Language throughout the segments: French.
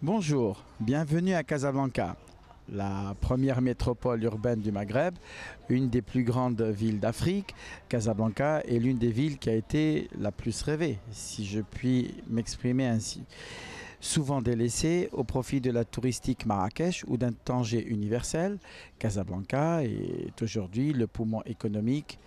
Bonjour, bienvenue à Casablanca, la première métropole urbaine du Maghreb, une des plus grandes villes d'Afrique. Casablanca est l'une des villes qui a été la plus rêvée, si je puis m'exprimer ainsi. Souvent délaissée au profit de la touristique Marrakech ou d'un Tanger universel, Casablanca est aujourd'hui le poumon économique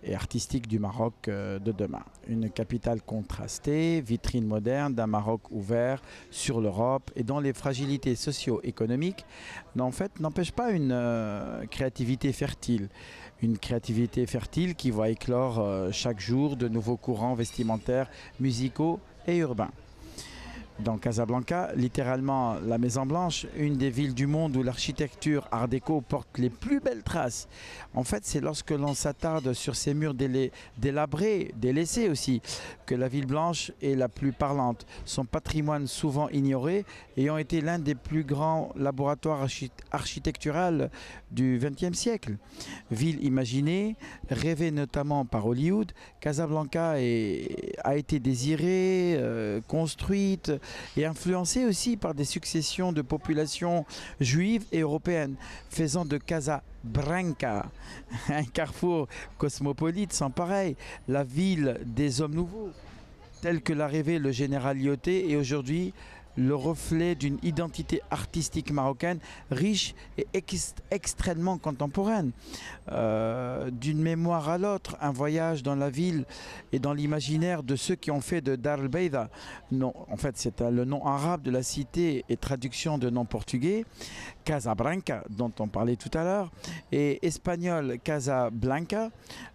et artistique du Maroc de demain. Une capitale contrastée, vitrine moderne d'un Maroc ouvert sur l'Europe et dont les fragilités socio-économiques en fait, n'empêchent pas une créativité fertile. Une créativité fertile qui voit éclore chaque jour de nouveaux courants vestimentaires, musicaux et urbains. Dans Casablanca, littéralement la Maison Blanche, une des villes du monde où l'architecture art déco porte les plus belles traces. En fait, c'est lorsque l'on s'attarde sur ces murs délabrés, délaissés aussi, que la ville blanche est la plus parlante. Son patrimoine souvent ignoré ayant été l'un des plus grands laboratoires architecturaux du XXe siècle. Ville imaginée, rêvée notamment par Hollywood, Casablanca a été désirée, construite et influencée aussi par des successions de populations juives et européennes, faisant de Casablanca un carrefour cosmopolite sans pareil, la ville des hommes nouveaux, tel que l'a rêvé le général Lyautey, et aujourd'hui le reflet d'une identité artistique marocaine riche et extrêmement contemporaine. D'une mémoire à l'autre, un voyage dans la ville et dans l'imaginaire de ceux qui ont fait de Dar el Beida, non, en fait c'est le nom arabe de la cité et traduction de nom portugais, Casablanca, dont on parlait tout à l'heure, et espagnol Casablanca,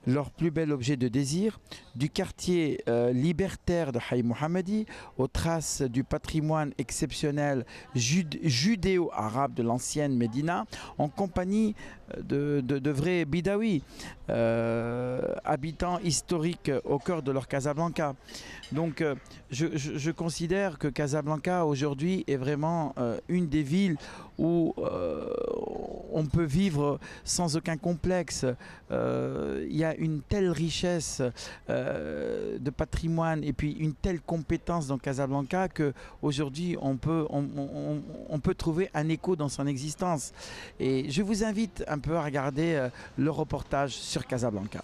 leur plus bel objet de désir, du quartier libertaire de Haï Mohammadi aux traces du patrimoine exceptionnel judéo-arabe de l'ancienne Médina, en compagnie de vrais Bidawi, habitants historiques au cœur de leur Casablanca. Donc je considère que Casablanca aujourd'hui est vraiment une des villes où on peut vivre sans aucun complexe. Il y a une telle richesse de patrimoine et puis une telle compétence dans Casablanca qu'aujourd'hui on peut trouver un écho dans son existence. Et je vous invite un peu à regarder le reportage sur Casablanca.